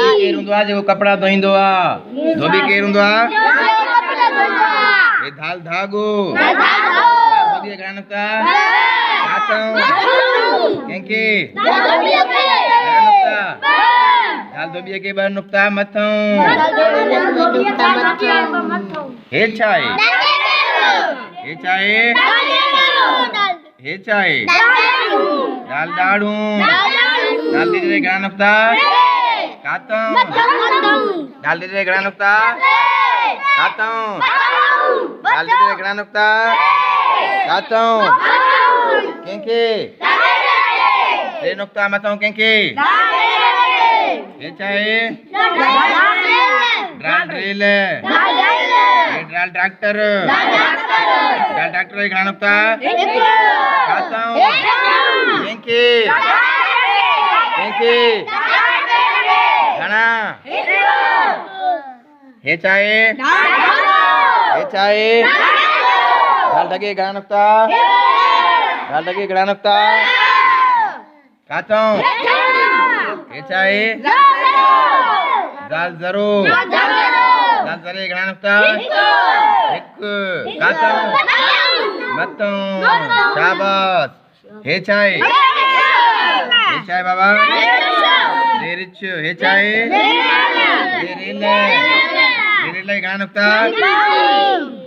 धोबी केरु हूंदो आहे जेको कपड़ा धोईंदो आहे धोबी केरु हूंदो आहे हे धाल धागो धोबी घणा नुक्ता कातऊं कंहिंखे धाल धोबीअ खे 2 नुक्ता मथऊं हे छा आहे हे छा आहे हे छा आहे दाल ॾाढ़ूं दाल दीदी घणा नुक्ता कातऊं दाल दीदी घणा नुक्ता कातऊं दाल दीदी घणा नुक्ता कातऊं कंहिंखे 3 नुक्ता मथऊं कंहिंखे हे छा आहे ड्राल ड्रिल ड्राल ट्रैक्टर ड्राल ट्रैक्टर घणा नुक्ता कातऊं कंहिंखे घणा हे छा आहे हे छा आहे दाल ढगे घणा नुक्ता दाल ढगे घणा नुक्ता कातऊं हे छा आहे दाल ज़रो दाल ज़रे घणा नुक्ता 1 कातऊं मथऊं शाबाश हे छा आहे बाबा हे रिच हे छा आहे हे रेल घणा नुक्ता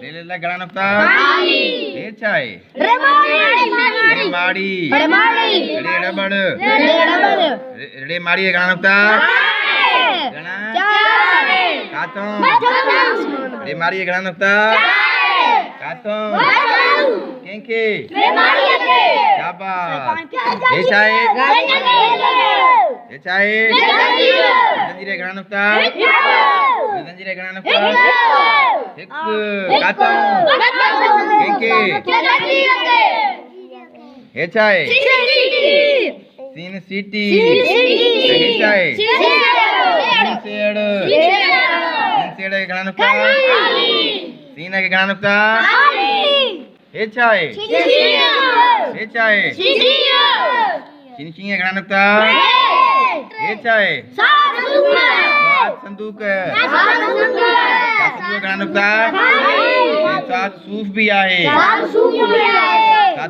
रेल घणा नुक्ता हे छा आहे माड़ी रबड़ रे माड़ी घणा नुक्ता घणा कातऊं रे माड़ी घणा नुक्ता कातऊं कंहिंखे शाबाश हे छा आहे हे छा आहे जंजीरे घणा नुक्ता जंजीरे घणा नुक्ता 1 कातऊं कंहिंखे हे छा आहे तीन सीटी हे छा आहे तीन सेड़ घणा नुक्ता 3 खे घणा नुक्ता हे छा आहे हे छा आहे चिंचिंग घणा नुक्ता हे छा आहे संदूक घणा नुक्ता सूफ भी आहे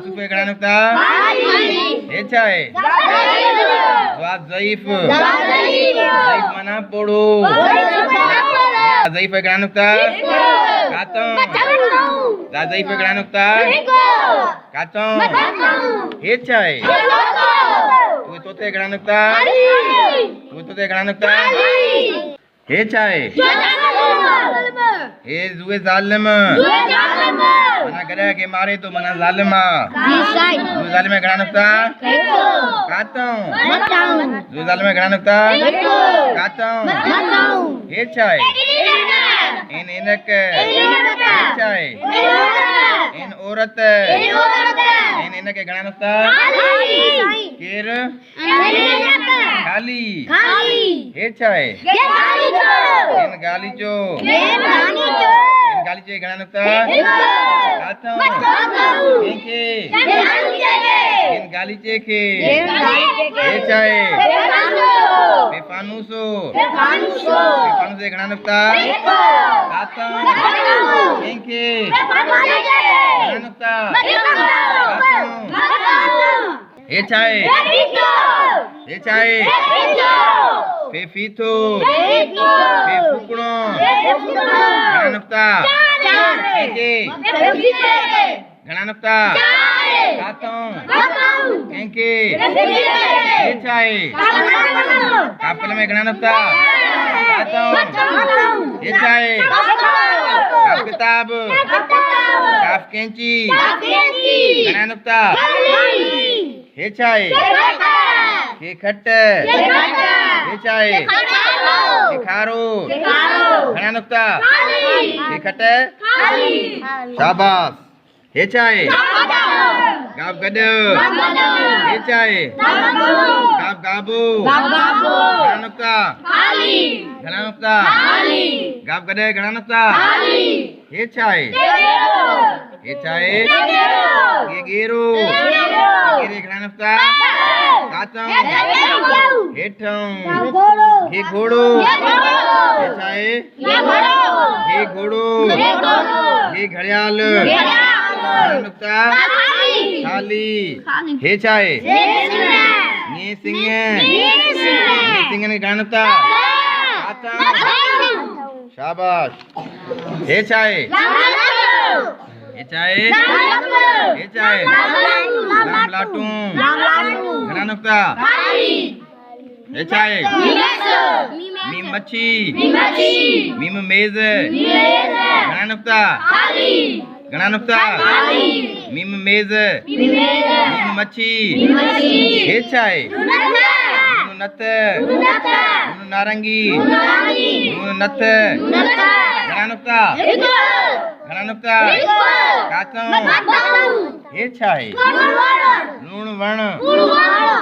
सूफ घणा नुक्ता हे छा आहे ज़ईफ़ माना पोड़ो ज़ईफ़ घणा नुक्ता कातऊं ज़ईफ़ घणा नुक्ता कातऊं हे छा आहे तोते घणा नुक्ता तोते घणा नुक्ता हे छा आहे हे ज़ुए ज़ालिम मना गधा के मारे तो मना ज़ालिम ज़ुए ज़ालिम घणा नुक्ता कातऊं ज़ुए ज़ालिम घणा नुक्ता कातऊं हे छा आहे इनक हे छा आहे इन औरत इनके घणा नुक्ता केर खाली हे छा आहे इन गालीचो घणा नुक्ता कातऊं कंहिंखे इन गालीचे खे हे छा आहे बेफानूस घणा नुक्ता कातऊं कंहिंखे घणा नुक्ता कातऊं हे छा आहे हे छा आहे फीथो फुकड़ो घणा नुक्ता कंहिंखे घणा नुक्ता कातऊं कंहिंखे हे छा आहे कापल में घणा नुक्ता कातऊं हे छा आहे काफ किताब काफ कैंची घणा नुक्ता हे छा आहे हे खट हे छा आहे खारो घणा नुक्ता हे खट शाबाश हे छा आहे गाब गॾ हे छा आहे गाब गाबो घणा नुक्ता घणा नुक्ता गाब गॾ घणा नुक्ता हे छा आहे हे छा आहे ये गेरो गेरे घणा नुक्ता कातों हेठों घे घोड़ो हेठाए घे घोड़ो घे घड़ियाल घनानुक्ता खाली हेचाए नी सिंह ने घनानुक्ता कातों शाबाश हेचाए लाम लाटू घनानुक्ता हेचाए मीम मच्छी मीम मेज घनानुक्ता मीम मेज मीम मच्छी हेचाए नून नत नून नारंगी नून नत घनानुक्ता कातों हेचाए लूण वण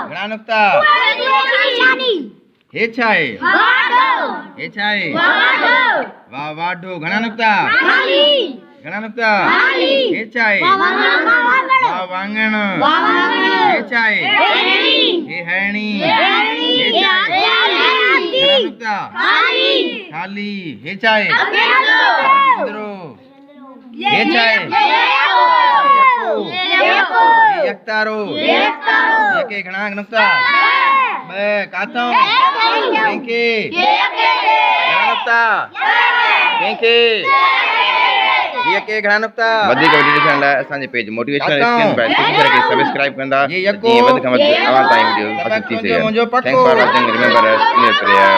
घनानुक्ता हेचाए वा वाढो घनानुक्ता हेचाए वा वांगण हेचाए हे हरणी हेचाए घनानुक्ता खाली हेचाए इंद्रो हेचाए यक्तारो यके घनानुक्ता बे कातों केंके घनानुक्ता केंके यके घनानुक्ता वधीक वीडियो ॾिसण लाइ असांजे page motivational skills by teacher खे सब्सक्राइब कंदा ये यको जीअं वधि खां वधि अवां ताईं वीडियो पहुची सघे। मुंहिंजो पक्को thanks for watching, remember us in your prayer.